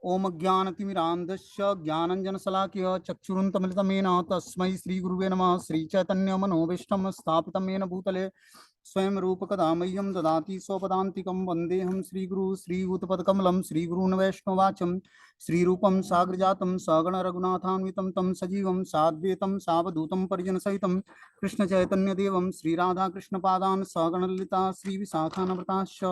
ओम ज्ञानतिमिरान्धस्य ज्ञानञ्जनशलाकया चक्षुरुन्मीलितं तस्मै श्रीगुरुवे नमः। श्रीचैतन्यमनोभीष्टं स्थापितं येन भूतले स्वयं रूपकदा मह्यं ददाति स्वपदान्तिकं। वन्देऽहं श्रीगुरु श्रीयुतपदकमलं श्रीगुरून् वैष्णवाचं श्रीरूपं साग्रजातं सगण रघुनाथान्वितं तं सजीवं साद्वैतं सावधूतं परिजनसहितं कृष्णचैतन्यदेवं श्रीराधाकृष्णपादान् सगण ललिता श्रीविशाखान्विताश्च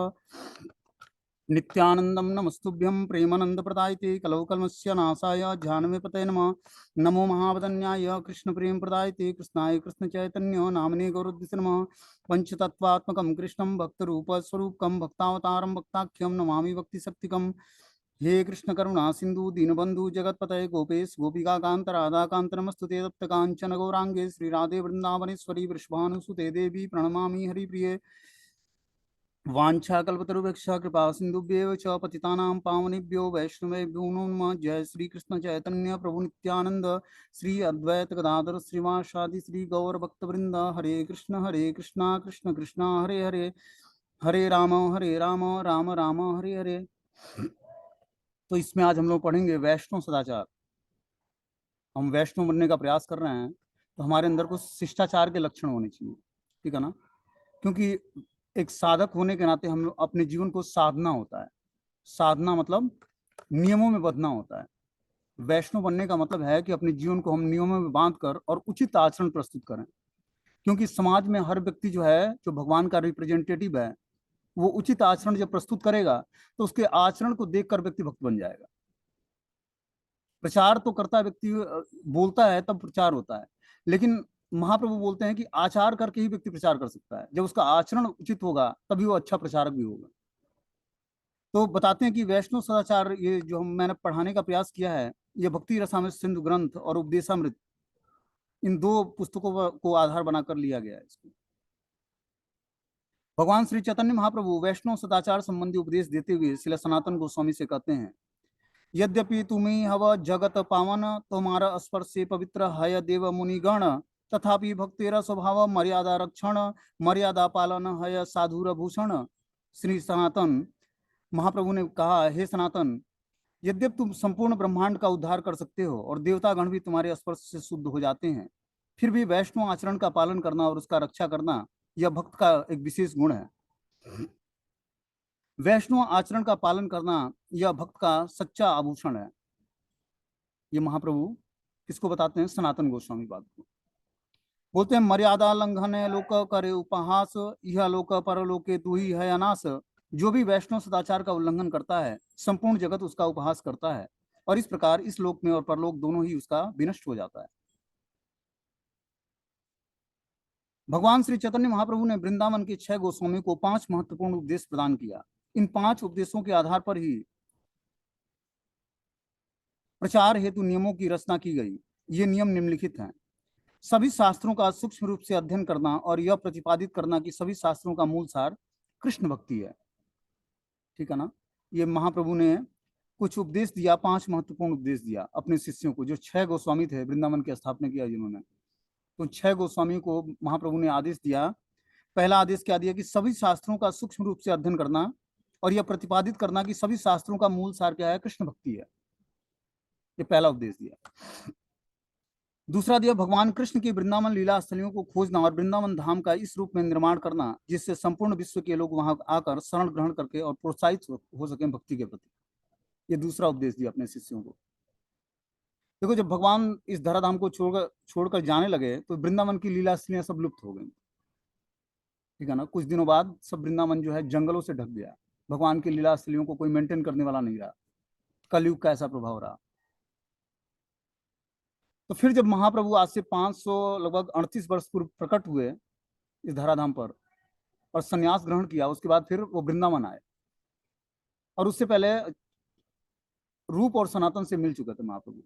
नित्यानंदम नमस्तुभ्यं प्रेमानंद प्रदायते कलौ कल्मस्य नाशाय जानमेपते नमः। नमो महावदन्याय कृष्ण प्रेम प्रदायते कृष्णाय कृष्ण चैतन्य नामने गौरद्दिसे नमः। पंचतत्वात्मकं कृष्णं भक्त रूप स्वरूपकं भक्तावतारं भक्ताख्यं नमामि भक्ति शक्तिकं। हे कृष्ण करुणा सिंधु दीनबंधु जगतपतये गोपेश गोपिका कांत राधा कांत नमस्तुते तप्त कांचन गौरांगे श्री राधे वृंदावनेश्वरी वृषभानुसुते देवी प्रणमामि हरिप्रिये। वाञ्छाकल्पतरुभ्यश्च कृपा सिन्धुभ्येव च पतितानां पावनेभ्यो वैष्णवेभ्यो नमः। जय श्री कृष्ण चैतन्य प्रभु नित्यानंद श्री अद्वैत गदाधर श्रीवासादि श्री गौर भक्तवृंद। हरे कृष्णा कृष्ण कृष्णा हरे हरे, हरे राम राम राम हरे हरे। तो इसमें आज हम लोग पढ़ेंगे वैष्णव सदाचार। हम वैष्णव बनने का प्रयास कर रहे हैं तो हमारे अंदर कुछ शिष्टाचार के लक्षण होने चाहिए, ठीक है ना। क्योंकि एक साधक होने के नाते हम अपने जीवन को साधना होता है। साधना मतलब नियमों में बंधना होता है। वैष्णव बनने का मतलब है कि अपने जीवन को हम नियमों में बांध कर और उचित आचरण प्रस्तुत करें। क्योंकि समाज में हर व्यक्ति जो है, जो भगवान का रिप्रेजेंटेटिव है, वो उचित आचरण जब प्रस्तुत करेगा तो उसके आचरण को देखकर व्यक्ति भक्त बन जाएगा। प्रचार तो करता है व्यक्ति, बोलता है तब प्रचार होता है, लेकिन महाप्रभु बोलते हैं कि आचार करके ही व्यक्ति प्रचार कर सकता है। जब उसका आचरण उचित होगा तभी वो अच्छा प्रचारक भी होगा। तो बताते हैं कि वैष्णव सदाचार, ये जो मैंने पढ़ाने का प्रयास किया है, ये भक्ति रसामृत सिंधु ग्रंथ और उपदेशामृत, इन दो पुस्तकों को आधार बनाकर लिया गया है इसको। भगवान श्री चैतन्य महाप्रभु वैष्णव सदाचार संबंधी उपदेश देते हुए श्रील सनातन गोस्वामी से कहते हैं, यद्यपि तुम्हें हव जगत पावन तुम्हारा स्पर्शे पवित्र हय देव मुनिगण, तथापि भक्तेर स्वभाव मर्यादा रक्षण मर्यादा पालन हय साधुर भूषण। श्री सनातन महाप्रभु ने कहा, हे सनातन, यद्यपि तुम संपूर्ण ब्रह्मांड का उद्धार कर सकते हो और देवतागण भी तुम्हारे स्पर्श से शुद्ध हो जाते हैं, फिर भी वैष्णव आचरण का पालन करना और उसका रक्षा करना यह भक्त का एक विशेष गुण है। वैष्णव आचरण का पालन करना यह भक्त का सच्चा आभूषण है। ये महाप्रभु किसको बताते हैं? सनातन गोस्वामी बात को बोलते हैं, मर्यादा लंघन लोक करे उपहास, यह लोक परलोके तू ही है अनास। जो भी वैष्णव सदाचार का उल्लंघन करता है, संपूर्ण जगत उसका उपहास करता है, और इस प्रकार इस लोक में और परलोक दोनों ही उसका विनष्ट हो जाता है। भगवान श्री चैतन्य महाप्रभु ने वृंदावन के 6 गोस्वामी को 5 महत्वपूर्ण उपदेश प्रदान किया। इन 5 उपदेशों के आधार पर ही प्रचार हेतु नियमों की रचना की गई। ये नियम निम्नलिखित हैं। सभी शास्त्रों का सूक्ष्म रूप से अध्ययन करना और यह प्रतिपादित करना कि सभी शास्त्रों का मूल सार कृष्ण भक्ति है, ठीक है ना। ये महाप्रभु ने कुछ उपदेश दिया, 5 महत्वपूर्ण उपदेश दिया अपने शिष्यों को, जो 6 गोस्वामी थे वृंदावन की स्थापना किया जिन्होंने। तो 6 गोस्वामी को महाप्रभु ने आदेश दिया। पहला आदेश क्या दिया कि सभी शास्त्रों का सूक्ष्म रूप से अध्ययन करना और यह प्रतिपादित करना कि सभी शास्त्रों का मूल सार क्या है? कृष्ण भक्ति है। ये पहला उपदेश दिया। दूसरा दिया, भगवान कृष्ण की वृंदावन लीला स्थलियों को खोजना और वृंदावन धाम का इस रूप में निर्माण करना जिससे संपूर्ण विश्व के लोग वहां आकर शरण ग्रहण करके और प्रोत्साहित हो सके भक्ति के प्रति। ये दूसरा उपदेश दिया अपने शिष्यों को। देखो, जब भगवान इस धराधाम को छोड़कर जाने लगे तो वृंदावन की लीला स्थलियां सब लुप्त हो गई, ठीक है ना। कुछ दिनों बाद सब वृंदावन जो है जंगलों से ढक गया। भगवान की लीला स्थलियों को कोई मेंटेन करने वाला नहीं रहा। कलयुग का ऐसा प्रभाव रहा। तो फिर जब महाप्रभु आज से 500 लगभग 38 वर्ष पूर्व प्रकट हुए इस धराधाम पर और संन्यास ग्रहण किया, उसके बाद फिर वो वृंदावन आए। और उससे पहले रूप और सनातन से मिल चुके थे महाप्रभु।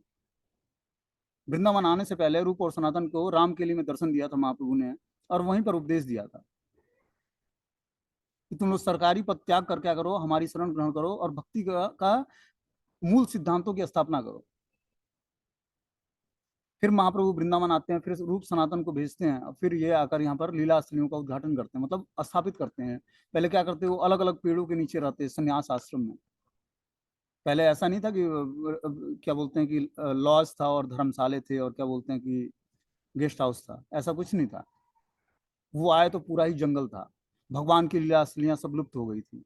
वृंदावन आने से पहले रूप और सनातन को रामकेली में दर्शन दिया था महाप्रभु ने, और वहीं पर उपदेश दिया था कि तुम लोग सरकारी पद त्याग कर क्या करो, हमारी शरण ग्रहण करो और भक्ति का मूल सिद्धांतों की स्थापना करो। फिर महाप्रभु वृंदावन आते हैं, फिर रूप सनातन को भेजते हैं, फिर ये आकर यहाँ पर लीला स्थलियों का उद्घाटन करते हैं, मतलब स्थापित करते हैं। पहले क्या करते हैं, वो अलग अलग पेड़ों के नीचे रहते हैं संन्यास आश्रम में। पहले ऐसा नहीं था कि क्या बोलते हैं कि लॉज था और धर्मशाले थे और क्या बोलते हैं कि गेस्ट हाउस था, ऐसा कुछ नहीं था। वो आए तो पूरा ही जंगल था। भगवान की लीला असलियां सब लुप्त हो गई थी।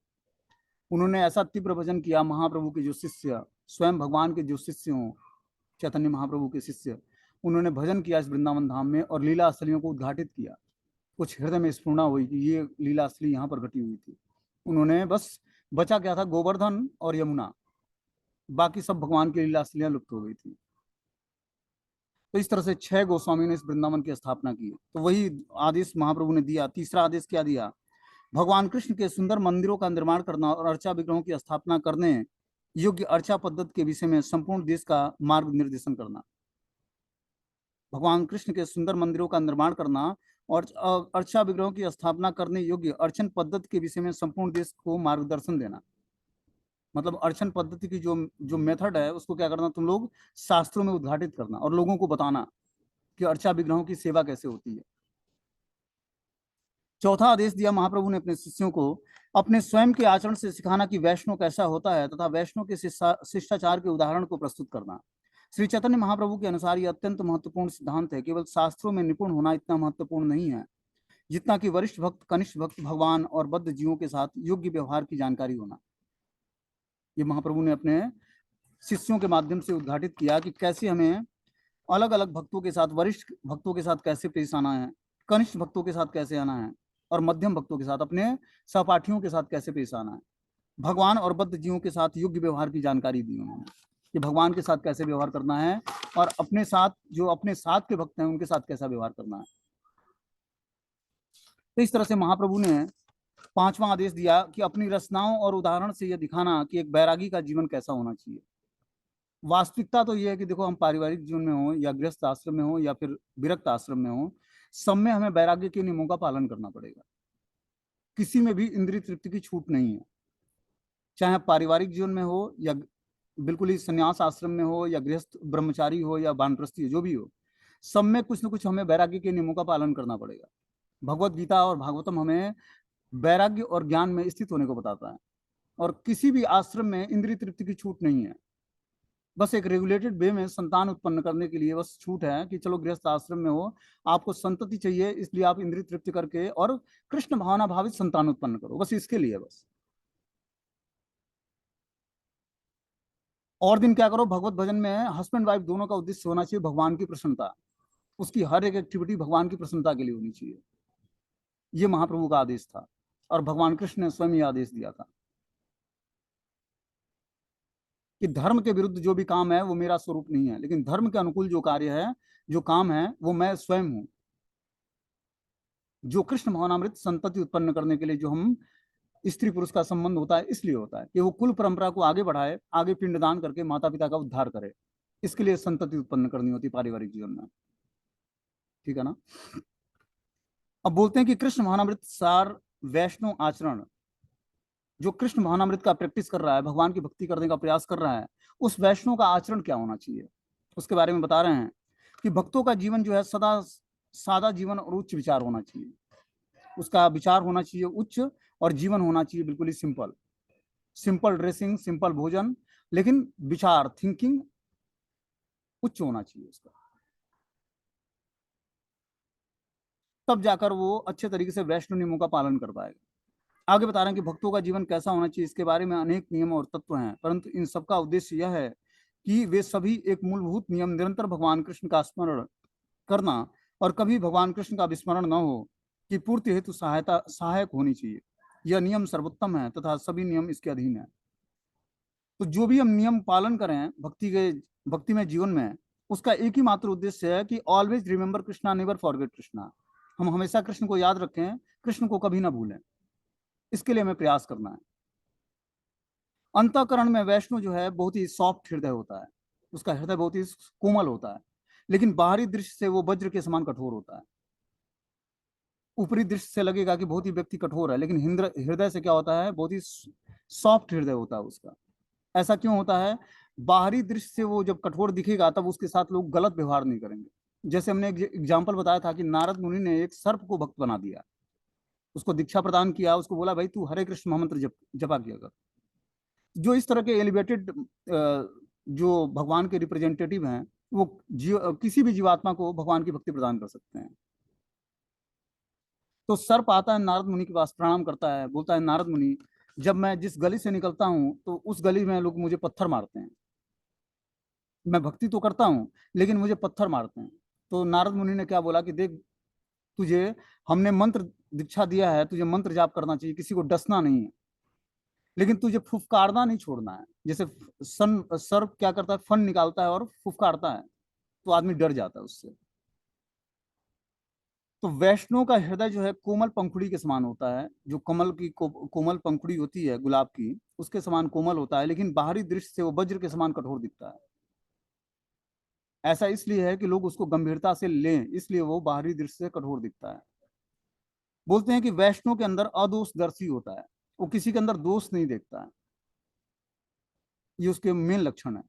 उन्होंने ऐसा तीव्र भजन किया, महाप्रभु के जो शिष्य, स्वयं भगवान के जो शिष्य हों, चैतन्य महाप्रभु के शिष्य, उन्होंने भजन किया इस वृंदावन धाम में और लीला असलियों को उद्घाटित किया। कुछ हृदय में स्फुरणा हुई कि ये लीला असली यहाँ पर घटी हुई थी। उन्होंने बस, बचा क्या था, गोवर्धन और यमुना, बाकी सब भगवान की लीला असलियां लुप्त हो गई थी। तो इस तरह से 6 गोस्वामी ने इस वृंदावन की स्थापना की। तो वही आदेश महाप्रभु ने दिया। तीसरा आदेश क्या दिया? भगवान कृष्ण के सुंदर मंदिरों का निर्माण करना और अर्चा विग्रहों की स्थापना करने योग्य अर्चा पद्धति के विषय में संपूर्ण देश का मार्ग निर्देशन करना। भगवान कृष्ण के सुंदर मंदिरों का निर्माण करना और अर्चा विग्रहों की स्थापना करने योग्य अर्चन पद्धति के विषय में संपूर्ण देश को मार्गदर्शन देना। मतलब अर्चन पद्धति की जो जो मेथड है उसको क्या करना, तुम लोग शास्त्रों में उद्घाटित करना और लोगों को बताना कि अर्चा विग्रहों की सेवा कैसे होती है। चौथा आदेश दिया महाप्रभु ने अपने शिष्यों को अपने स्वयं के आचरण से सिखाना कि वैष्णव कैसा होता है तथा वैष्णव के शिष्टाचार के उदाहरण को प्रस्तुत करना। श्री चैतन्य महाप्रभु के अनुसार यह अत्यंत महत्वपूर्ण सिद्धांत है। केवल शास्त्रों में निपुण होना इतना महत्वपूर्ण नहीं है जितना कि वरिष्ठ भक्त, कनिष्ठ भक्त, भगवान और बद्ध जीवों के साथ योग्य व्यवहार की जानकारी होना। ये महाप्रभु ने अपने शिष्यों के माध्यम से उद्घाटित किया कि कैसे हमें अलग अलग भक्तों के साथ, वरिष्ठ भक्तों के साथ कैसे पेश आना है, कनिष्ठ भक्तों के साथ कैसे आना है और मध्यम भक्तों के साथ, अपने सहपाठियों के साथ कैसे पेश आना है। भगवान और बद्ध जीवों के साथ योग्य व्यवहार की जानकारी दी उन्होंने कि भगवान के साथ कैसे व्यवहार करना है और अपने साथ, जो अपने साथ के भक्त हैं, उनके साथ कैसा व्यवहार करना है। तो इस तरह से महाप्रभु ने पांचवा आदेश दिया कि अपनी रचनाओं और उदाहरण से यह दिखाना कि एक बैरागी का जीवन कैसा होना चाहिए। वास्तविकता तो यह है कि देखो, हम पारिवारिक जीवन में हो या गृहस्थ आश्रम में हो या फिर विरक्त आश्रम में हो, सब में हमें वैराग्य के नियमों का पालन करना पड़ेगा। किसी में भी इंद्रिय तृप्ति की छूट नहीं है, चाहे पारिवारिक जीवन में हो या बिल्कुल ही संन्यास आश्रम में हो या गृहस्थ ब्रह्मचारी हो या वानप्रस्थी हो, जो भी हो, सब में कुछ न कुछ हमें वैराग्य के नियमों का पालन करना पड़ेगा। भगवत गीता और भागवतम हमें वैराग्य और ज्ञान में स्थित होने को बताता है। और किसी भी आश्रम में इंद्रिय तृप्ति की छूट नहीं है। बस एक रेगुलेटेड वे में संतान उत्पन्न करने के लिए बस छूट है कि चलो गृहस्थ आश्रम में हो, आपको संतति चाहिए, इसलिए आप इंद्रिय तृप्ति करके और कृष्ण भावना भावित संतान उत्पन्न करो, बस इसके लिए। बस और दिन क्या करो, भगवत भजन में हस्बैंड वाइफ दोनों का उद्देश्य होना चाहिए भगवान की प्रसन्नता। उसकी हर एक एक्टिविटी भगवान की प्रसन्नता के लिए होनी चाहिए। ये महाप्रभु का आदेश था और भगवान कृष्ण ने स्वयं ये आदेश दिया था कि धर्म के विरुद्ध जो भी काम है वो मेरा स्वरूप नहीं है, लेकिन धर्म के अनुकूल जो कार्य है, जो काम है, वो मैं स्वयं हूं। जो कृष्ण भावनामृत संतति उत्पन्न करने के लिए जो हम स्त्री पुरुष का संबंध होता है, इसलिए होता है कि वो कुल परंपरा को आगे बढ़ाए, आगे पिंडदान करके माता पिता का उद्धार करे। इसके लिए संतति उत्पन्न करनी होती है पारिवारिक जीवन में। ठीक है ना? अब बोलते हैं कि कृष्ण भावनामृत सार वैष्णव आचरण, जो कृष्ण भावनामृत का प्रैक्टिस कर रहा है, भगवान की भक्ति करने का प्रयास कर रहा है, उस वैष्णव का आचरण क्या होना चाहिए, उसके बारे में बता रहे हैं कि भक्तों का जीवन जो है सदा सादा जीवन और उच्च विचार होना चाहिए। उसका विचार होना चाहिए उच्च और जीवन होना चाहिए बिल्कुल ही सिंपल। सिंपल ड्रेसिंग, सिंपल भोजन, लेकिन विचार, थिंकिंग उच्च होना चाहिए उसका। तब जाकर वो अच्छे तरीके से वैष्णव नियमों का पालन कर पाएगा। आगे बता रहे हैं कि भक्तों का जीवन कैसा होना चाहिए, इसके बारे में अनेक नियम और तत्व हैं, परंतु इन सबका उद्देश्य यह है कि वे सभी एक मूलभूत नियम, निरंतर भगवान कृष्ण का स्मरण करना और कभी भगवान कृष्ण का विस्मरण न हो, कि पूर्ति हेतु सहायक होनी चाहिए। यह नियम सर्वोत्तम है तथा सभी नियम इसके अधीन है। तो जो भी हम नियम पालन करें भक्ति में जीवन में, उसका एक ही मात्र उद्देश्य है कि always remember Krishna, never forget Krishna. हम हमेशा कृष्ण को याद रखें, कृष्ण को कभी ना भूलें। इसके लिए हमें प्रयास करना है। अंतःकरण में वैष्णव जो है बहुत ही सॉफ्ट हृदय होता है, उसका हृदय बहुत ही कोमल होता है, लेकिन बाहरी दृश्य से वो वज्र के समान कठोर होता है। ऊपरी दृश्य से लगेगा कि बहुत ही व्यक्ति कठोर है, लेकिन हृदय से क्या होता है, बहुत ही सॉफ्ट हृदय होता है उसका। ऐसा क्यों होता है? बाहरी दृश्य से वो जब कठोर दिखेगा तब उसके साथ लोग गलत व्यवहार नहीं करेंगे। जैसे हमने एक एग्जाम्पल बताया था कि नारद मुनि ने एक सर्प को भक्त बना दिया, उसको दीक्षा प्रदान किया, उसको बोला भाई तू हरे कृष्ण महामंत्र जपा किया कर। जो इस तरह के एलिवेटेड जो भगवान के रिप्रेजेंटेटिव हैं, वो किसी भी जीवात्मा को भगवान की भक्ति प्रदान कर सकते हैं। तो सर्प आता है नारद मुनि के पास, प्रणाम करता है, बोलता है नारद मुनि, जब मैं जिस गली से निकलता हूँ तो उस गली में लोग मुझे पत्थर मारते हैं। मैं भक्ति तो करता हूँ लेकिन मुझे पत्थर मारते हैं। तो नारद मुनि ने क्या बोला कि देख, तुझे हमने मंत्र दीक्षा दिया है, तुझे मंत्र जाप करना चाहिए, किसी को डसना नहीं है, लेकिन तुझे फुफकारना नहीं छोड़ना है। जैसे सर्प क्या करता है, फन निकालता है और फुफकारता है, तो आदमी डर जाता है उससे। तो वैष्णव का हृदय जो है कोमल पंखुड़ी के समान होता है। जो कमल की कोमल पंखुड़ी होती है गुलाब की, उसके समान कोमल होता है, लेकिन बाहरी दृष्टि से वो वज्र के समान कठोर दिखता है। ऐसा इसलिए है कि लोग उसको गंभीरता से लें, इसलिए वो बाहरी दृष्टि से कठोर दिखता है। बोलते हैं कि वैष्णव के अंदर अदोषदर्शी होता है, वो किसी के अंदर दोष नहीं देखता है, ये उसके मेन लक्षण है।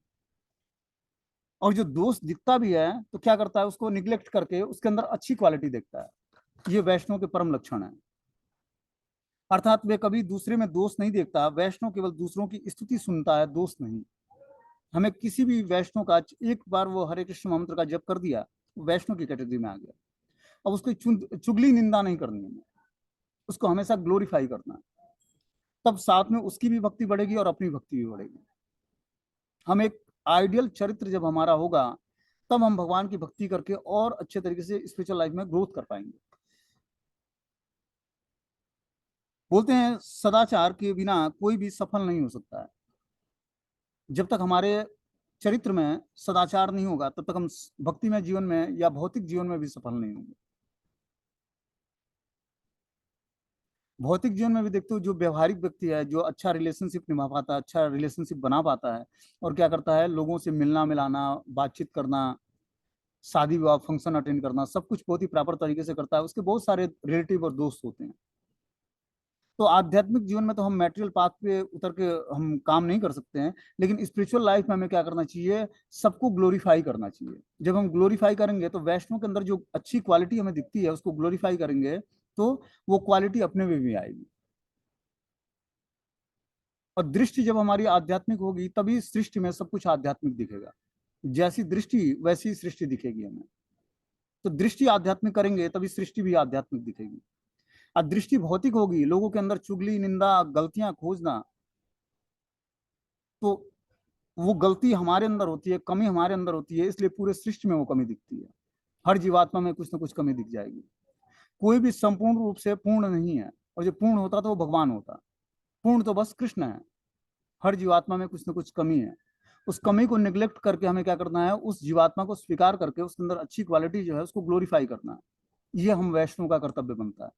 और जो दोष दिखता भी है तो क्या करता है, उसको निग्लेक्ट करके उसके अंदर अच्छी क्वालिटी देखता है। ये वैष्णव के परम लक्षण है। अर्थात वे कभी दूसरे में दोष नहीं देखता, वैष्णव केवल दूसरों की स्तुति सुनता है, दोष नहीं। हमें किसी भी वैष्णव का एक बार वो हरे कृष्ण मंत्र का जप कर दिया, वैष्णव की कैटेगरी में आ गया। अब उसकी चुगली निंदा नहीं करनी है, उसको हमेशा ग्लोरीफाई करना है। तब साथ में उसकी भी भक्ति बढ़ेगी और अपनी भक्ति भी बढ़ेगी। हम एक आइडियल चरित्र जब हमारा होगा, तब हम भगवान की भक्ति करके और अच्छे तरीके से स्पिरिचुअल लाइफ में ग्रोथ कर पाएंगे। बोलते हैं सदाचार के बिना कोई भी सफल नहीं हो सकता है। जब तक हमारे चरित्र में सदाचार नहीं होगा, तब तक हम भक्ति में जीवन में या भौतिक जीवन में भी सफल नहीं होंगे। भौतिक जीवन में भी देखते हो, जो व्यवहारिक व्यक्ति है, जो अच्छा रिलेशनशिप निभा पाता है, अच्छा रिलेशनशिप बना पाता है, और क्या करता है, लोगों से मिलना मिलाना, बातचीत करना, शादी विवाह फंक्शन अटेंड करना, सब कुछ बहुत ही प्रॉपर तरीके से करता है, उसके बहुत सारे रिलेटिव और दोस्त होते हैं। तो आध्यात्मिक जीवन में तो हम मेटेरियल पाथ पे उतर के हम काम नहीं कर सकते हैं, लेकिन स्पिरिचुअल लाइफ में हमें क्या करना चाहिए, सबको ग्लोरीफाई करना चाहिए। जब हम ग्लोरीफाई करेंगे तो वैष्णव के अंदर जो अच्छी क्वालिटी हमें दिखती है, उसको ग्लोरीफाई करेंगे तो वो क्वालिटी अपने में भी आएगी। और दृष्टि जब हमारी आध्यात्मिक होगी, तभी सृष्टि में सब कुछ आध्यात्मिक दिखेगा। जैसी दृष्टि वैसी सृष्टि दिखेगी हमें। तो दृष्टि आध्यात्मिक करेंगे तभी सृष्टि भी आध्यात्मिक दिखेगी। और दृष्टि भौतिक होगी, लोगों के अंदर चुगली निंदा गलतियां खोजना, तो वो गलती हमारे अंदर होती है, कमी हमारे अंदर होती है, इसलिए पूरे सृष्टि में वो कमी दिखती है। हर जीवात्मा में कुछ ना कुछ कमी दिख जाएगी। कोई भी संपूर्ण रूप से पूर्ण नहीं है, और जो पूर्ण होता तो वो भगवान होता। पूर्ण तो बस कृष्ण है। हर जीवात्मा में कुछ ना कुछ कमी है। उस कमी को निग्लेक्ट करके हमें क्या करना है, उस जीवात्मा को स्वीकार करके उसके अंदर अच्छी क्वालिटी जो है उसको ग्लोरीफाई करना है। ये हम वैष्णव का कर्तव्य बनता है।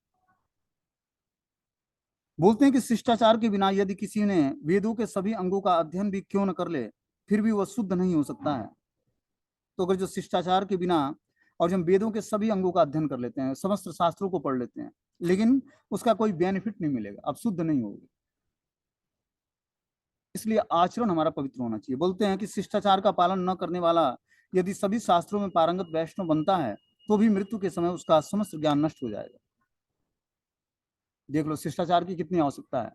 बोलते हैं कि शिष्टाचार के बिना यदि किसी ने वेदों के सभी अंगों का अध्ययन भी क्यों न कर ले, फिर भी वह शुद्ध नहीं हो सकता है। तो अगर जो शिष्टाचार के बिना, और जब वेदों के सभी अंगों का अध्ययन कर लेते हैं, समस्त शास्त्रों को पढ़ लेते हैं, लेकिन उसका कोई बेनिफिट नहीं मिलेगा, अब शुद्ध नहीं होगी। इसलिए आचरण हमारा पवित्र होना चाहिए। बोलते हैं कि शिष्टाचार का पालन न करने वाला यदि सभी शास्त्रों में पारंगत वैष्णव बनता है, तो भी मृत्यु के समय उसका समस्त ज्ञान नष्ट हो जाएगा। देख लो शिष्टाचार की कितनी आवश्यकता है।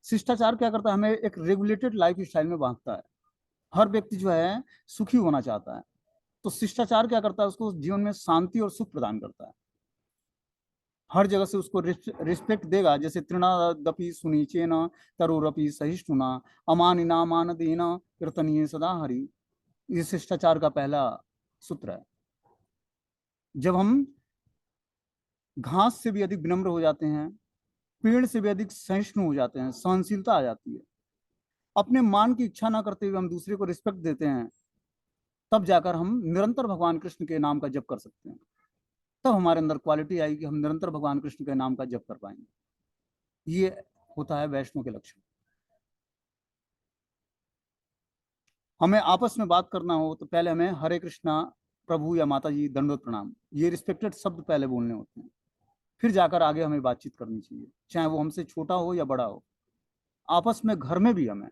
शिष्टाचार क्या करता है, हमें एक रेगुलेटेड लाइफ स्टाइल में बांधता है। हर व्यक्ति जो है सुखी होना चाहता है, तो शिष्टाचार क्या करता है, उसको जीवन में शांति और सुख प्रदान करता है। हर जगह से उसको रिस्पेक्ट देगा। जैसे तृणादपि सुनीचेन तरुरपि सहिष्णुना अमानिना मानदेन कीर्तनीय सदा हरि। ये शिष्टाचार का पहला सूत्र है। जब हम घास से भी अधिक विनम्र हो जाते हैं, पेड़ से भी अधिक सहिष्णु हो जाते हैं, सहनशीलता आ जाती है, अपने मान की इच्छा ना करते हुए हम दूसरे को रिस्पेक्ट देते हैं, तब जाकर हम निरंतर भगवान कृष्ण के नाम का जप कर सकते हैं। तब हमारे अंदर क्वालिटी आएगी, हम निरंतर भगवान कृष्ण के नाम का जप कर पाएंगे। ये होता है वैष्णव के लक्षण। हमें आपस में बात करना हो तो पहले हमें हरे कृष्णा, प्रभु या माता जी, दंडवत प्रणाम, ये रिस्पेक्टेड शब्द पहले बोलने होते हैं। फिर जाकर आगे हमें बातचीत करनी चाहिए, चाहे वो हमसे छोटा हो या बड़ा हो। आपस में घर में भी हमें,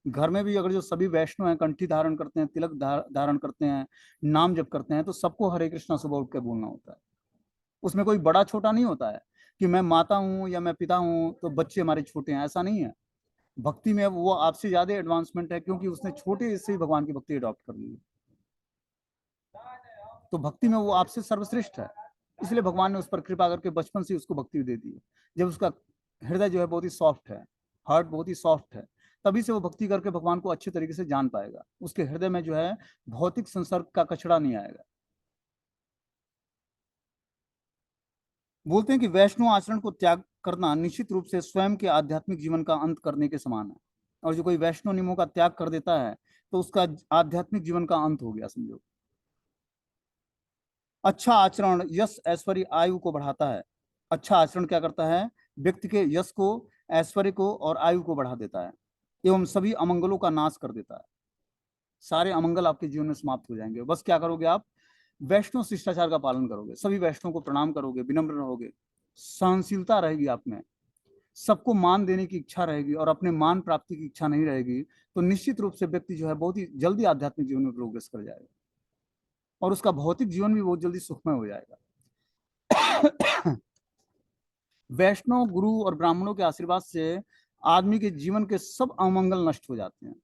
घर में भी अगर जो सभी वैष्णव हैं, कंठी धारण करते हैं, तिलक धारण करते हैं, नाम जप करते हैं, तो सबको हरे कृष्णा सुबह उठ के बोलना होता है। उसमें कोई बड़ा छोटा नहीं होता है। कि मैं माता हूँ या मैं पिता हूँ तो बच्चे हमारे छोटे हैं, ऐसा नहीं है। भक्ति में वो आपसे ज्यादा एडवांसमेंट है, क्योंकि उसने छोटे से ही भगवान की भक्ति अडॉप्ट कर ली है। तो भक्ति में वो आपसे सर्वश्रेष्ठ है, इसलिए भगवान ने उस पर कृपा करके बचपन से उसको भक्ति दे दी है। जब उसका हृदय जो है बहुत ही सॉफ्ट है, हार्ट बहुत ही सॉफ्ट है, तभी से वो भक्ति करके भगवान को अच्छे तरीके से जान पाएगा। उसके हृदय में जो है भौतिक संसर्ग का कचरा नहीं आएगा। बोलते हैं कि वैष्णव आचरण को त्याग करना निश्चित रूप से स्वयं के आध्यात्मिक जीवन का अंत करने के समान है। और जो कोई वैष्णव नियमों का त्याग कर देता है तो उसका आध्यात्मिक जीवन का अंत हो गया, समझो। अच्छा आचरण यश ऐश्वर्य आयु को बढ़ाता है। अच्छा आचरण क्या करता है? व्यक्ति के यश को, ऐश्वर्य को और आयु को बढ़ा देता है, एवं सभी अमंगलों का नाश कर देता है। सारे अमंगल आपके जीवन में समाप्त हो जाएंगे। बस क्या करोगे आप? वैष्णव शिष्टाचार का पालन करोगे, सभी वैष्णव को प्रणाम करोगे, विनम्र रहोगे, सहनशीलता रहेगी आप में, सबको मान देने की इच्छा रहेगी और अपने मान प्राप्ति की इच्छा नहीं रहेगी, तो निश्चित रूप से व्यक्ति जो है बहुत ही जल्दी आध्यात्मिक जीवन में प्रोग्रेस कर जाएगा और उसका भौतिक जीवन भी बहुत जल्दी सुखमय हो जाएगा। वैष्णव गुरु और ब्राह्मणों के आशीर्वाद से आदमी के जीवन के सब अमंगल नष्ट हो जाते हैं।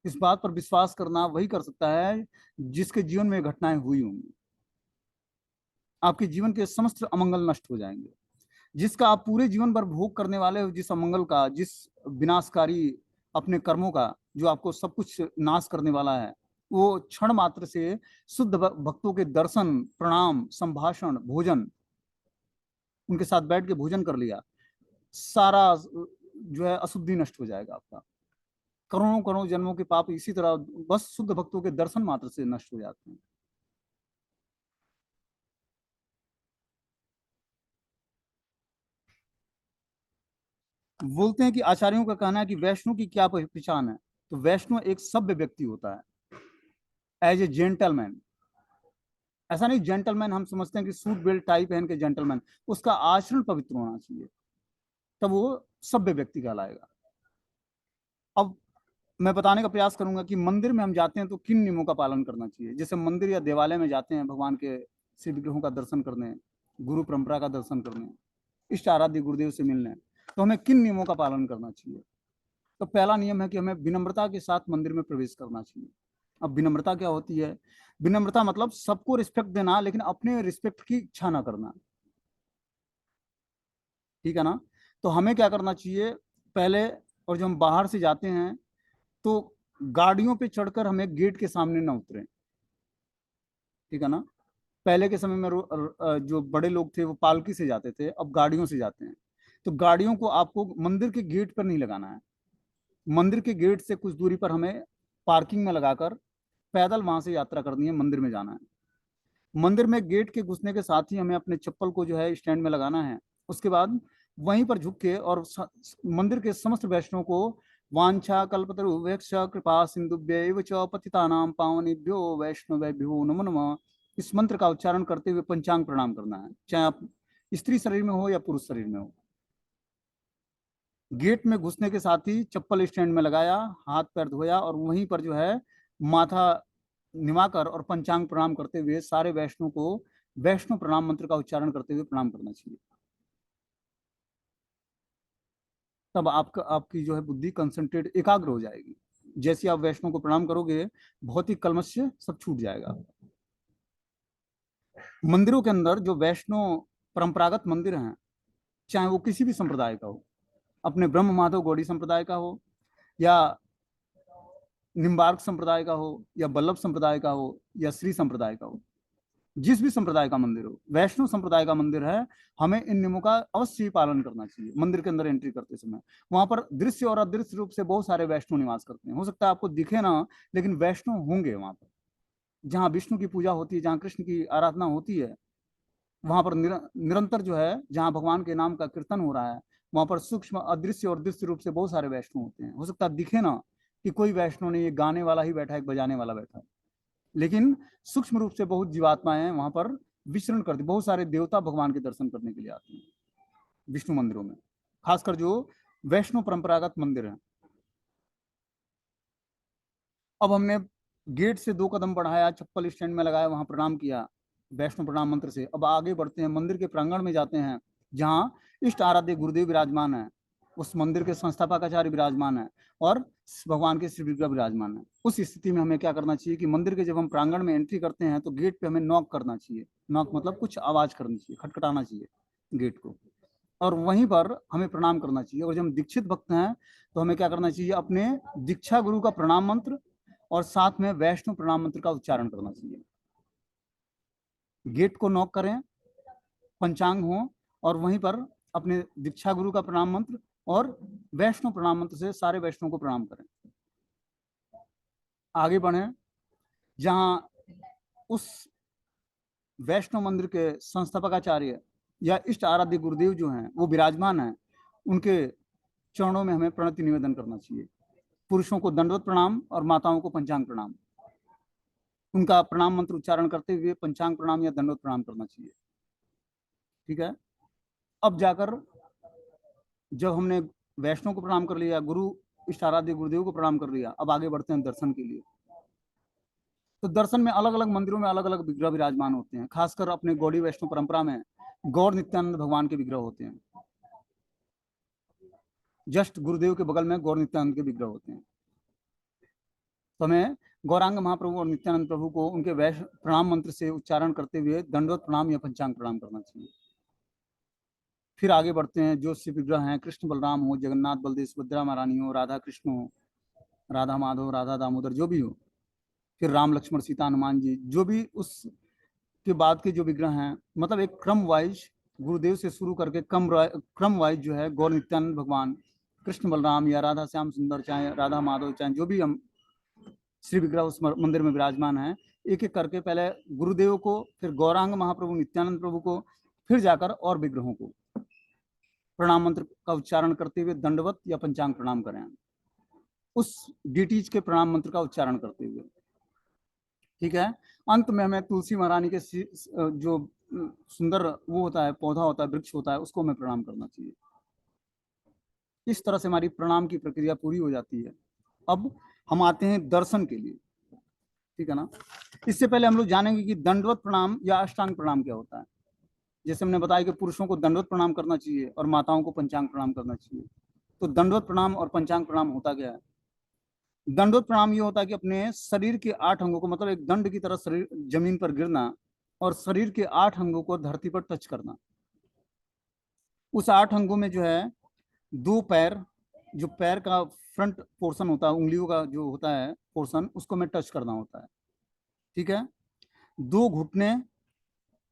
इस बात पर विश्वास करना वही कर सकता है जिसके जीवन में घटनाएं हुई होंगी। आपके जीवन के समस्त अमंगल नष्ट हो जाएंगे। जिसका आप पूरे जीवन भर भोग करने वाले हो, जिस अमंगल का, जिस विनाशकारी अपने कर्मों का, जो आपको सब कुछ नाश करने वाला है, वो क्षण मात्र से शुद्ध भक्तों के दर्शन, प्रणाम, संभाषण, भोजन, उनके साथ बैठ के भोजन कर लिया, सारा जो है अशुद्धि नष्ट हो जाएगा आपका। करोड़ों करोड़ों जन्मों के पाप इसी तरह बस शुद्ध भक्तों के दर्शन मात्र से नष्ट हो जाते हैं। बोलते हैं कि आचार्यों का कहना है कि वैष्णव की क्या पहचान है? तो वैष्णव एक सभ्य व्यक्ति होता है, एज ए जेंटलमैन। ऐसा नहीं जेंटलमैन हम समझते हैं कि सूट बेल्ट टाई पहन के जेंटलमैन, उसका आचरण पवित्र होना चाहिए, तब वो सभ्य व्यक्ति कहलाएगा। अब मैं बताने का प्रयास करूंगा कि मंदिर में हम जाते हैं तो किन नियमों का पालन करना चाहिए। जैसे मंदिर या देवालय में जाते हैं भगवान के श्री विग्रहों का दर्शन करने, गुरु परंपरा का दर्शन करने, इष्ट आराध्य गुरुदेव से मिलने, तो हमें किन नियमों का पालन करना चाहिए? तो पहला नियम है कि हमें विनम्रता के साथ मंदिर में प्रवेश करना चाहिए। अब विनम्रता क्या होती है? विनम्रता मतलब सबको रिस्पेक्ट देना, लेकिन अपने रिस्पेक्ट की इच्छा ना करना, ठीक है ना? तो हमें क्या करना चाहिए पहले, और जब हम बाहर से जाते हैं तो गाड़ियों पे चढ़कर हमें गेट के सामने ना उतरें, ठीक है ना? पहले के समय में जो बड़े लोग थे वो पालकी से जाते थे, अब गाड़ियों से जाते हैं। तो गाड़ियों को आपको मंदिर के गेट पर नहीं लगाना है। मंदिर के गेट से कुछ दूरी पर हमें पार्किंग में लगाकर पैदल वहां से यात्रा करनी है, मंदिर में जाना है। मंदिर में गेट के घुसने के साथ ही हमें अपने चप्पल को जो है स्टैंड में लगाना है। उसके बाद वहीं पर झुक के और मंदिर के समस्त वैष्णव को वांछा कल्पतरुभ्यश्च कृपा सिंधुभ्यैव च पतितानां पावनेभ्यो वैष्णवेभ्यो नमो नमः, इस मंत्र का उच्चारण करते हुए पंचांग प्रणाम करना है, चाहे आप स्त्री शरीर में हो या पुरुष शरीर में हो। गेट में घुसने के साथ ही चप्पल स्टैंड में लगाया, हाथ पैर धोया और वहीं पर जो है माथा निमाकर और पंचांग प्रणाम करते हुए सारे वैष्णव को वैष्णव प्रणाम मंत्र का उच्चारण करते हुए प्रणाम करना चाहिए। तब आपका आपकी जो है बुद्धि कंसंट्रेट, एकाग्र हो जाएगी। जैसे आप वैष्णव को प्रणाम करोगे भौतिक कलमश से सब छूट जाएगा। मंदिरों के अंदर जो वैष्णव परंपरागत मंदिर हैं, चाहे वो किसी भी संप्रदाय का हो, अपने ब्रह्म माधव गौड़ी संप्रदाय का हो या निम्बार्क संप्रदाय का हो या बल्लभ संप्रदाय का हो या श्री संप्रदाय का हो, जिस भी संप्रदाय का मंदिर हो, वैष्णव संप्रदाय का मंदिर है, हमें इन नियमों का अवश्य ही पालन करना चाहिए। मंदिर के अंदर एंट्री करते समय वहां पर दृश्य और अदृश्य रूप से बहुत सारे वैष्णव निवास करते हैं। हो सकता है आपको दिखे ना, लेकिन वैष्णव होंगे वहां पर। जहाँ विष्णु की पूजा होती है, जहाँ कृष्ण की आराधना होती है, वहां पर निरंतर जो है, जहाँ भगवान के नाम का कीर्तन हो रहा है, वहां पर सूक्ष्म अदृश्य और दृश्य रूप से बहुत सारे वैष्णव होते हैं। हो सकता है दिखे ना कि कोई वैष्णव नहीं, ये गाने वाला ही बैठा है, एक बजाने वाला बैठा है, लेकिन सूक्ष्म रूप से बहुत जीवात्माएं वहां पर विचरण करती। बहुत सारे देवता भगवान के दर्शन करने के लिए आते हैं विष्णु मंदिरों में, खासकर जो वैष्णव परंपरागत मंदिर है। अब हमने गेट से 2 कदम बढ़ाया, चप्पल स्टैंड में लगाया, वहां प्रणाम किया, वैष्णव प्रणाम मंत्र से। अब आगे बढ़ते हैं, मंदिर के प्रांगण में जाते हैं जहाँ इष्ट आराध्य गुरुदेव विराजमान है, उस मंदिर के संस्थापक आचार्य विराजमान है और भगवान के श्री विग्रह विराजमान है। उस स्थिति में हमें क्या करना चाहिए कि मंदिर के जब हम प्रांगण में एंट्री करते हैं तो गेट पे हमें नॉक करना चाहिए। नॉक मतलब कुछ आवाज करनी चाहिए, खटखटाना चाहिए गेट को, और वहीं पर हमें प्रणाम करना चाहिए। और जब हम दीक्षित भक्त हैं तो हमें क्या करना चाहिए, अपने दीक्षा गुरु का प्रणाम मंत्र और साथ में वैष्णव प्रणाम मंत्र का उच्चारण करना चाहिए। गेट को नॉक करें, पंचांग हो, और वहीं पर अपने दीक्षा गुरु का प्रणाम मंत्र और वैष्णव प्रणाम मंत्र से सारे वैष्णव को प्रणाम करें। आगे बढ़े, जहां उस वैष्णव मंदिर के संस्थापक आचार्य या इष्ट आराध्य गुरुदेव जो हैं वो विराजमान हैं, उनके चरणों में हमें प्रणति निवेदन करना चाहिए। पुरुषों को दंडवत प्रणाम और माताओं को पंचांग प्रणाम। उनका प्रणाम मंत्र उच्चारण करते हुए पंचांग प्रणाम या दंडवत प्रणाम करना चाहिए। ठीक है। अब जाकर जब हमने वैष्णव को प्रणाम कर लिया, गुरु इष्ट आराध्य गुरुदेव को प्रणाम कर लिया, अब आगे बढ़ते हैं दर्शन के लिए। तो दर्शन में अलग अलग मंदिरों में अलग अलग विग्रह विराजमान होते हैं। खासकर अपने गौड़ी वैष्णव परंपरा में गौर नित्यानंद भगवान के विग्रह होते हैं। जस्ट गुरुदेव के बगल में गौर नित्यानंद के विग्रह होते हैं। तो हमें गौरांग महाप्रभु और नित्यानंद प्रभु को उनके वैष्णव प्रणाम मंत्र से उच्चारण करते हुए दंडवत प्रणाम या पंचांग प्रणाम करना चाहिए। फिर आगे बढ़ते हैं, जो शिव विग्रह हैं, कृष्ण बलराम हो, जगन्नाथ बलदेव सुभद्रा महारानी हो, राधा कृष्ण हो, राधा माधव, राधा दामोदर, जो भी हो, फिर राम लक्ष्मण सीता हनुमान जी, जो भी उस के बाद के जो विग्रह हैं, मतलब एक क्रम वाइज गुरुदेव से शुरू करके क्रम वाइज जो है गौर नित्यानंद भगवान, कृष्ण बलराम या राधा श्याम सुंदर, चाहे राधा माधव, चाहे जो भी हम श्री विग्रह उस मंदिर में विराजमान है, एक एक करके पहले गुरुदेव को, फिर गौरांग महाप्रभु नित्यानंद प्रभु को, फिर जाकर और विग्रहों को प्रणाम मंत्र का उच्चारण करते हुए दंडवत या पंचांग प्रणाम करें, उस डीटीज के प्रणाम मंत्र का उच्चारण करते हुए। ठीक है। अंत में हमें तुलसी महारानी के जो सुंदर वो होता है, पौधा होता है, वृक्ष होता है, उसको हमें प्रणाम करना चाहिए। इस तरह से हमारी प्रणाम की प्रक्रिया पूरी हो जाती है। अब हम आते हैं दर्शन के लिए। ठीक है ना। इससे पहले हम लोग जानेंगे कि दंडवत प्रणाम या अष्टांग प्रणाम क्या होता है। जैसे हमने बताया कि पुरुषों को दंडवत प्रणाम करना चाहिए और माताओं को पंचांग प्रणाम करना चाहिए। तो दंडवत प्रणाम और पंचांग प्रणाम होता क्या है? दंडवत प्रणाम ये होता है कि अपने शरीर के 8 अंगों को, मतलब एक दंड की तरह शरीर जमीन पर गिरना और शरीर के 8 अंगों को धरती पर टच करना। उस 8 अंगों में जो है 2 पैर, जो पैर का फ्रंट पोर्शन होता है, उंगलियों का जो होता है पोर्शन, उसको में टच करना होता है। ठीक है। 2 घुटने,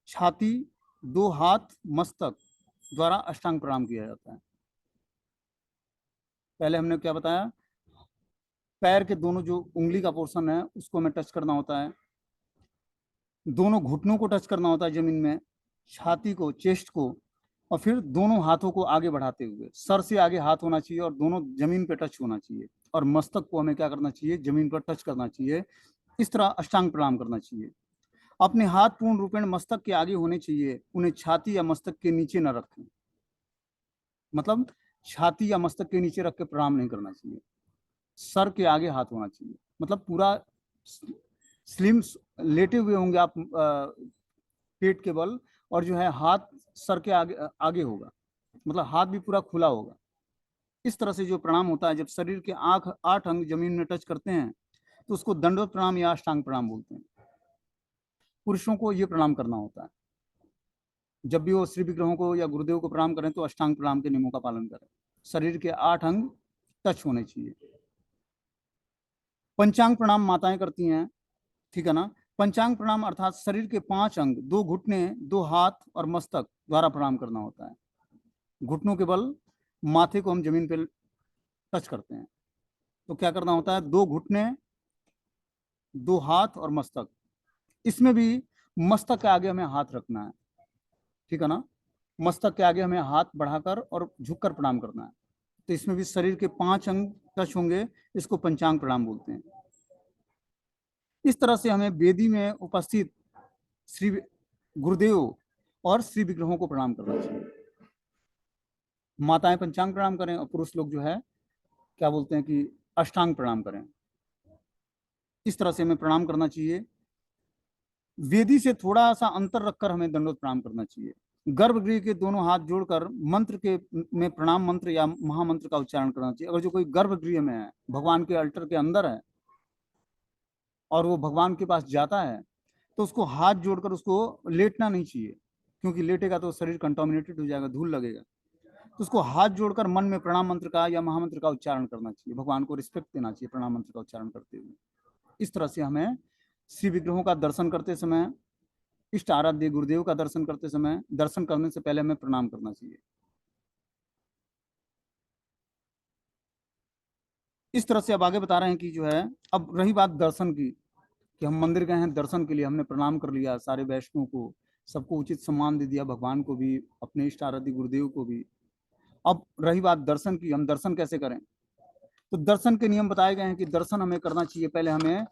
छाती, 2 हाथ, मस्तक द्वारा अष्टांग प्रणाम किया जाता है। पहले हमने क्या बताया, पैर के दोनों जो उंगली का पोर्शन है उसको हमें टच करना होता है, दोनों घुटनों को टच करना होता है जमीन में, छाती को, चेस्ट को, और फिर दोनों हाथों को आगे बढ़ाते हुए सर से आगे हाथ होना चाहिए और दोनों जमीन पे टच होना चाहिए, और मस्तक को हमें क्या करना चाहिए, जमीन पर टच करना चाहिए। इस तरह अष्टांग प्रणाम करना चाहिए। अपने हाथ पूर्ण रूपेण मस्तक के आगे होने चाहिए, उन्हें छाती या मस्तक के नीचे न रखें। मतलब छाती या मस्तक के नीचे रख के प्रणाम नहीं करना चाहिए, सर के आगे हाथ होना चाहिए। मतलब पूरा स्लिम लेटे हुए होंगे आप पेट के बल, और जो है हाथ सर के आगे आगे होगा, मतलब हाथ भी पूरा खुला होगा। इस तरह से जो प्रणाम होता है, जब शरीर के 8 अंग जमीन में टच करते हैं तो उसको दंडवत प्रणाम या अष्टांग प्रणाम बोलते हैं। पुरुषों को ये प्रणाम करना होता है। जब भी वो श्री विग्रहों को या गुरुदेव को प्रणाम करें तो अष्टांग प्रणाम के नियमों का पालन करें। शरीर के 8 अंग टच होने चाहिए। पंचांग प्रणाम माताएं करती हैं। ठीक है ना। पंचांग प्रणाम अर्थात शरीर के 5 अंग, 2 घुटने, 2 हाथ और मस्तक द्वारा प्रणाम करना होता है। घुटनों के बल माथे को हम जमीन पर टच करते हैं। तो क्या करना होता है, 2 घुटने, 2 हाथ और मस्तक। इसमें भी मस्तक के आगे हमें हाथ रखना है। ठीक है ना। मस्तक के आगे हमें हाथ बढ़ाकर और झुककर प्रणाम करना है। तो इसमें भी शरीर के 5 अंग टच होंगे, इसको पंचांग प्रणाम बोलते हैं। इस तरह से हमें वेदी में उपस्थित श्री गुरुदेव और श्री विग्रहों को प्रणाम करना चाहिए। माताएं पंचांग प्रणाम करें और पुरुष लोग जो है क्या बोलते हैं कि अष्टांग प्रणाम करें। इस तरह से हमें प्रणाम करना चाहिए। वेदी से थोड़ा सा अंतर रखकर हमें दंडवत प्रणाम करना चाहिए। गर्भगृह के दोनों हाथ जोड़कर मंत्र के में प्रणाम मंत्र या महामंत्र का उच्चारण करना चाहिए। अगर जो कोई गर्भगृह में है, भगवान के अल्टर के अंदर है, और वो भगवान के पास जाता है, तो उसको हाथ जोड़कर उसको लेटना नहीं चाहिए, क्योंकि लेटेगा तो शरीर कंटामिनेटेड हो जाएगा, धूल लगेगा। तो उसको हाथ जोड़कर मन में प्रणाम मंत्र का या महामंत्र का उच्चारण करना चाहिए, भगवान को रिस्पेक्ट देना चाहिए प्रणाम मंत्र का उच्चारण करते हुए। इस तरह से हमें श्री विग्रहों का दर्शन करते समय, इष्ट आराध्य गुरुदेव का दर्शन करते समय, दर्शन करने से पहले हमें प्रणाम करना चाहिए। इस तरह से अब आगे बता रहे हैं कि जो है, अब रही बात दर्शन की, कि हम मंदिर गए हैं दर्शन के लिए, हमने प्रणाम कर लिया सारे वैष्णव को, सबको उचित सम्मान दे दिया, भगवान को भी, अपने इष्ट आराध्य गुरुदेव को भी। अब रही बात दर्शन की, हम दर्शन कैसे करें? तो दर्शन के नियम बताए गए हैं कि दर्शन हमें करना चाहिए, पहले हमें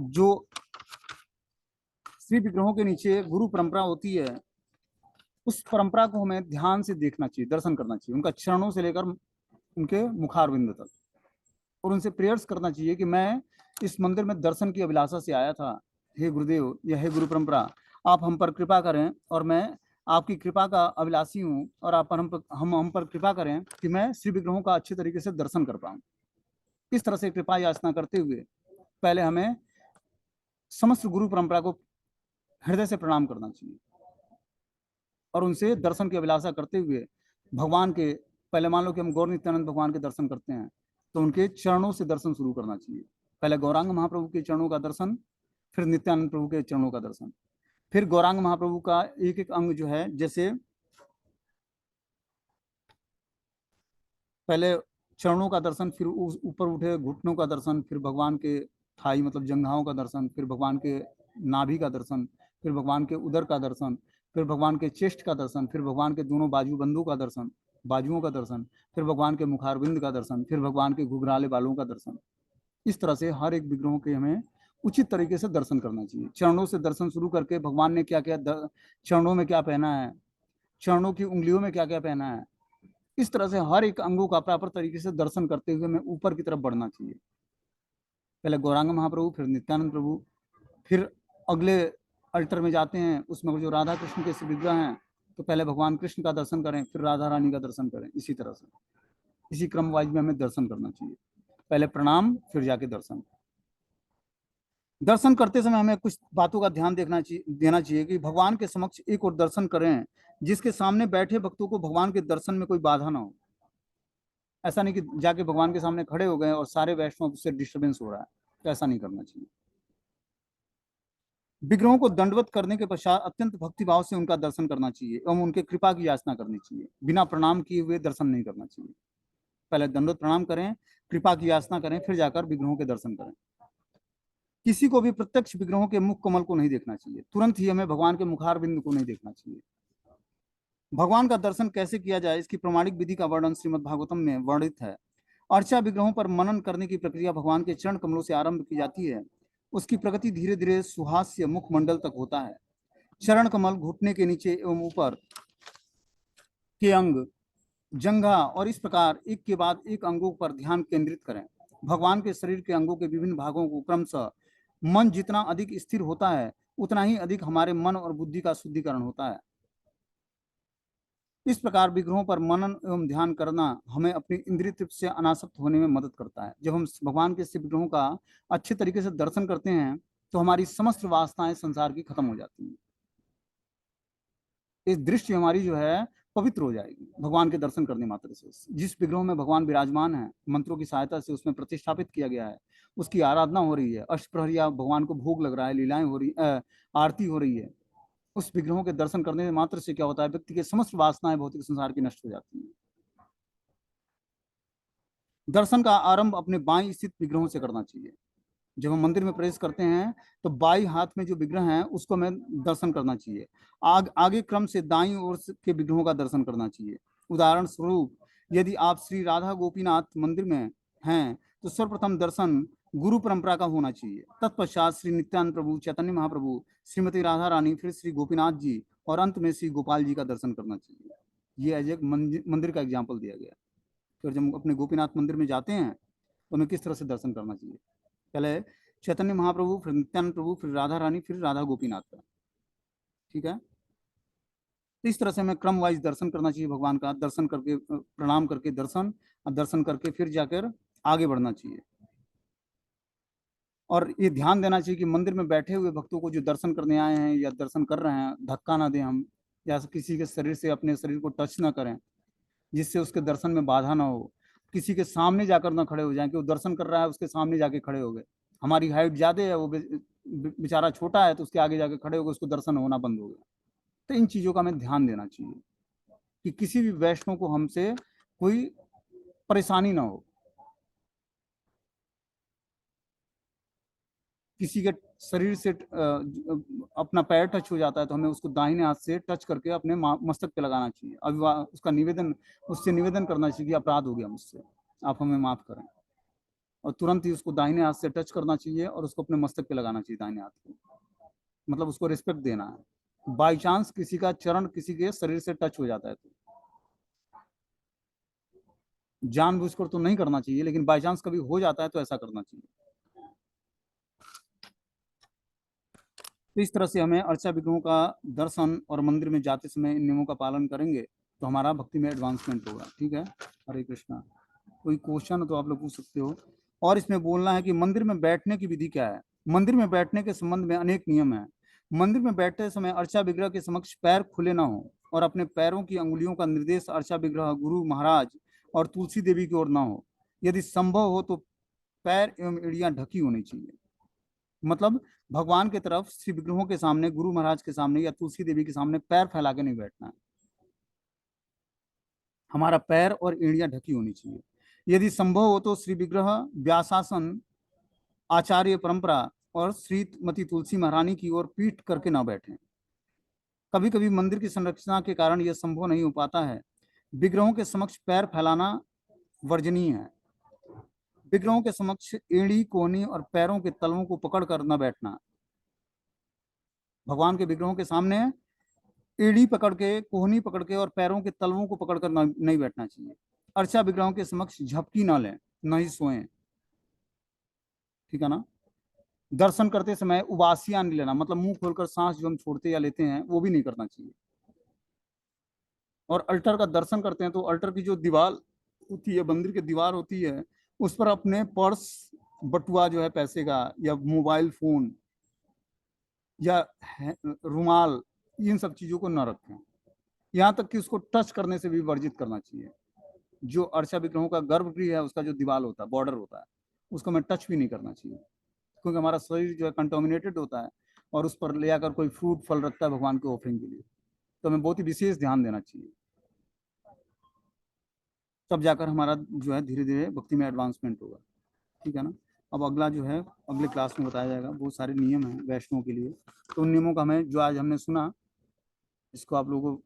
जो श्री विग्रहों के नीचे गुरु परंपरा होती है, उस परंपरा को हमें ध्यान से देखना चाहिए, दर्शन करना चाहिए, उनका चरणों से लेकर उनके मुखारविंद तक, और उनसे प्रेयर्स करना चाहिए कि मैं इस मंदिर में दर्शन की अभिलाषा से आया था, हे गुरुदेव या हे गुरु परंपरा, आप हम पर कृपा करें, और मैं आपकी कृपा का अभिलाषी हूँ, और आप पर हम पर कृपा करें कि मैं श्री विग्रहों का अच्छे तरीके से दर्शन कर पाऊँ। इस तरह से कृपा याचना करते हुए पहले हमें समस्त गुरु परंपरा को हृदय से प्रणाम करना चाहिए, और उनसे दर्शन की अभिलाषा करते हुए भगवान के, पहले मान लो कि हम गौर नित्यानंद भगवान के दर्शन करते हैं, तो उनके चरणों से दर्शन शुरू करना चाहिए। पहले गौरांग महाप्रभु के चरणों का दर्शन, फिर नित्यानंद प्रभु के चरणों का दर्शन, फिर गौरांग महाप्रभु का एक एक अंग जो है, जैसे पहले चरणों का दर्शन, फिर ऊपर उठे घुटनों का दर्शन, फिर भगवान के थाई मतलब जंघाओं का दर्शन, फिर भगवान के नाभि का दर्शन, फिर भगवान के उदर का दर्शन, फिर भगवान के चेस्ट का दर्शन, फिर भगवान के दोनों बाजू बंधों का दर्शन, बाजुओं का दर्शन, फिर भगवान के मुखारविंद का दर्शन, फिर भगवान के घुघराले बालों का दर्शन। इस तरह से हर एक विग्रहों के हमें उचित तरीके से दर्शन करना चाहिए। चरणों से दर्शन शुरू करके भगवान ने क्या क्या चरणों में क्या पहना है, चरणों की उंगलियों में क्या क्या पहना है, इस तरह से हर एक अंगों का प्रॉपर तरीके से दर्शन करते हुए हमें ऊपर की तरफ बढ़ना चाहिए। पहले गौरांग महाप्रभु, फिर नित्यानंद प्रभु, फिर अगले अल्टर में जाते हैं, उसमें जो राधा कृष्ण के विग्रह हैं, तो पहले भगवान कृष्ण का दर्शन करें, फिर राधा रानी का दर्शन करें। इसी तरह से इसी क्रम वाइज में हमें दर्शन करना चाहिए, पहले प्रणाम फिर जाके दर्शन। दर्शन करते समय हमें कुछ बातों का ध्यान देना चाहिए कि भगवान के समक्ष एक और दर्शन करें जिसके सामने बैठे भक्तों को भगवान के दर्शन में कोई बाधा ना हो। ऐसा नहीं कि जाके भगवान के सामने खड़े हो गए और सारे वैष्णव से डिस्टर्बेंस हो रहा है, तो ऐसा नहीं करना चाहिए। विग्रहों को दंडवत करने के पश्चात अत्यंत भक्तिभाव से उनका दर्शन करना चाहिए एवं उनके कृपा की याचना करनी चाहिए। बिना प्रणाम किए हुए दर्शन नहीं करना चाहिए। पहले दंडवत प्रणाम करें, कृपा की याचना करें, फिर जाकर विग्रहों के दर्शन करें। किसी को भी प्रत्यक्ष विग्रहों के मुख कमल को नहीं देखना चाहिए, तुरंत ही हमें भगवान के मुखार बिंदु को नहीं देखना चाहिए। भगवान का दर्शन कैसे किया जाए, इसकी प्रमाणिक विधि का वर्णन श्रीमद् भागवतम में वर्णित है। अर्चा विग्रहों पर मनन करने की प्रक्रिया भगवान के चरण कमलों से आरंभ की जाती है। उसकी प्रगति धीरे धीरे सुहास्य मुखमंडल तक होता है। चरण कमल, घुटने के नीचे एवं ऊपर के अंग, जंघा, और इस प्रकार एक के बाद एक अंगों पर ध्यान केंद्रित करें। भगवान के शरीर के अंगों के विभिन्न भागों को क्रमशः, मन जितना अधिक स्थिर होता है उतना ही अधिक हमारे मन और बुद्धि का शुद्धिकरण होता है। इस प्रकार विग्रहों पर मनन एवं ध्यान करना हमें अपनी इंद्रिय तृप्ति से अनासक्त होने में मदद करता है। जब हम भगवान के शिव विग्रहों का अच्छे तरीके से दर्शन करते हैं तो हमारी समस्त वासनाएं संसार की खत्म हो जाती हैं। इस दृष्टि हमारी जो है पवित्र हो जाएगी भगवान के दर्शन करने मात्र से। जिस विग्रह में भगवान विराजमान है, मंत्रों की सहायता से उसमें प्रतिष्ठापित किया गया है, उसकी आराधना हो रही है, अष्टप्रहरिया भगवान को भोग लग रहा है, लीलाएं हो रही, आरती हो रही है, उस विग्रहों के दर्शन करने मात्र से क्या होता है, व्यक्ति के समस्त वासनाएं भौतिक संसार की नष्ट हो जाती हैं। दर्शन का आरंभ अपने बाईं स्थित विग्रहों से करना चाहिए। जब हम मंदिर में प्रवेश करते हैं तो बाई हाथ में जो विग्रह है उसको हमें दर्शन करना चाहिए। आगे क्रम से दाईं ओर के विग्रहों का दर्शन करना चाहिए। उदाहरण स्वरूप, यदि आप श्री राधा गोपीनाथ मंदिर में हैं तो सर्वप्रथम दर्शन गुरु परंपरा का होना चाहिए। तत्पश्चात श्री नित्यानंद प्रभु, चैतन्य महाप्रभु, श्रीमती राधा रानी, फिर श्री गोपीनाथ जी, और अंत में श्री गोपाल जी का दर्शन करना चाहिए। ये एज एक मंदिर का एग्जाम्पल दिया गया। तो जब हम अपने गोपीनाथ मंदिर में जाते हैं तो हमें किस तरह से दर्शन करना चाहिए? पहले चैतन्य महाप्रभु, फिर नित्यानंद प्रभु, फिर राधा रानी, फिर राधा गोपीनाथ का। ठीक है, तो इस तरह से हमें क्रम वाइज दर्शन करना चाहिए भगवान का। दर्शन करके, प्रणाम करके दर्शन, और दर्शन करके फिर जाकर आगे बढ़ना चाहिए। और ये ध्यान देना चाहिए कि मंदिर में बैठे हुए भक्तों को जो दर्शन करने आए हैं या दर्शन कर रहे हैं, धक्का ना दें हम, या किसी के शरीर से अपने शरीर को टच ना करें, जिससे उसके दर्शन में बाधा ना हो। किसी के सामने जाकर ना खड़े हो जाएं कि वो दर्शन कर रहा है, उसके सामने जाके खड़े हो गए। हमारी हाइट ज्यादा है, वो बेचारा छोटा है, तो उसके आगे जाके खड़े हो गए, उसको दर्शन होना बंद हो गया। तो इन चीजों का हमें ध्यान देना चाहिए कि किसी भी वैष्णव को हमसे कोई परेशानी ना हो। किसी के शरीर से अपना पैर टच हो जाता है, तो हमें उसको दाहिने हाथ से टच करके अपने मस्तक पे लगाना चाहिए। उसका निवेदन, उससे निवेदन करना चाहिए कि अपराध हो गया मुझसे, आप हमें माफ करें। और तुरंत ही उसको दाहिने हाथ से टच करना चाहिए और उसको अपने मस्तक पे लगाना चाहिए दाहिने हाथ को। मतलब उसको रिस्पेक्ट देना है। बाई चांस किसी का चरण किसी के शरीर से टच हो जाता है, तो जानबूझकर तो नहीं करना चाहिए, लेकिन बाई चांस कभी हो जाता है तो ऐसा करना चाहिए। तो इस तरह से हमें अर्चा विग्रहों का दर्शन, और मंदिर में जाते समय इन नियमों का पालन करेंगे तो हमारा भक्ति में एडवांसमेंट होगा। ठीक है, हरे कृष्णा। कोई क्वेश्चन हो तो आप लोग पूछ सकते हो। और इसमें बोलना है कि मंदिर में बैठने की विधि क्या है। मंदिर में बैठने के संबंध में अनेक नियम हैं। मंदिर में बैठते समय अर्चा विग्रह के समक्ष पैर खुले ना हो, और अपने पैरों की अंगुलियों का निर्देश अर्चा विग्रह, गुरु महाराज और तुलसी देवी की ओर ना हो। यदि संभव हो तो पैर एवं एड़ियां ढकी होनी चाहिए। मतलब भगवान की तरफ श्री विग्रहों के सामने, गुरु महाराज के सामने या तुलसी देवी के सामने पैर फैला के नहीं बैठना है। हमारा पैर और एड़ियां ढकी होनी चाहिए। यदि संभव हो तो श्री विग्रह, व्यासासन, आचार्य परंपरा और श्रीमती तुलसी महारानी की ओर पीठ करके ना बैठें। कभी कभी मंदिर की संरचना के कारण यह संभव नहीं हो पाता है। विग्रहों के समक्ष पैर फैलाना वर्जनीय है। विग्रहों के समक्ष एड़ी, कोहनी और पैरों के तलवों को पकड़ कर न बैठना। भगवान के विग्रहों के सामने एड़ी पकड़ के, कोहनी पकड़ के और पैरों के तलवों को पकड़ कर नहीं बैठना चाहिए। अर्चा विग्रहों के समक्ष झपकी ना लें, न ही सोएं। ठीक है ना। दर्शन करते समय उबासियां नहीं लेना, मतलब मुंह खोलकर सांस जो हम छोड़ते या लेते हैं वो भी नहीं करना चाहिए। और अल्टर का दर्शन करते हैं तो अल्टर की जो दीवार होती है, मंदिर की दीवार होती है, उस पर अपने पर्स, बटुआ जो है पैसे का, या मोबाइल फोन, या रुमाल, इन सब चीजों को न रखें। यहाँ तक कि उसको टच करने से भी वर्जित करना चाहिए। जो अर्चा विग्रहों का गर्भगृह है, उसका जो दीवार होता है, बॉर्डर होता है, उसको हमें टच भी नहीं करना चाहिए, क्योंकि हमारा शरीर जो है कंटामिनेटेड होता है, और उस पर ले आकर कोई फ्रूट फल रखता है भगवान के ऑफरिंग के लिए, तो हमें बहुत ही विशेष ध्यान देना चाहिए। तब जाकर हमारा जो है धीरे धीरे भक्ति में एडवांसमेंट होगा। ठीक है ना। अब अगला जो है अगले क्लास में बताया जाएगा। बहुत सारे नियम हैं वैष्णव के लिए, तो उन नियमों का हमें, जो आज हमने सुना, इसको आप लोगों को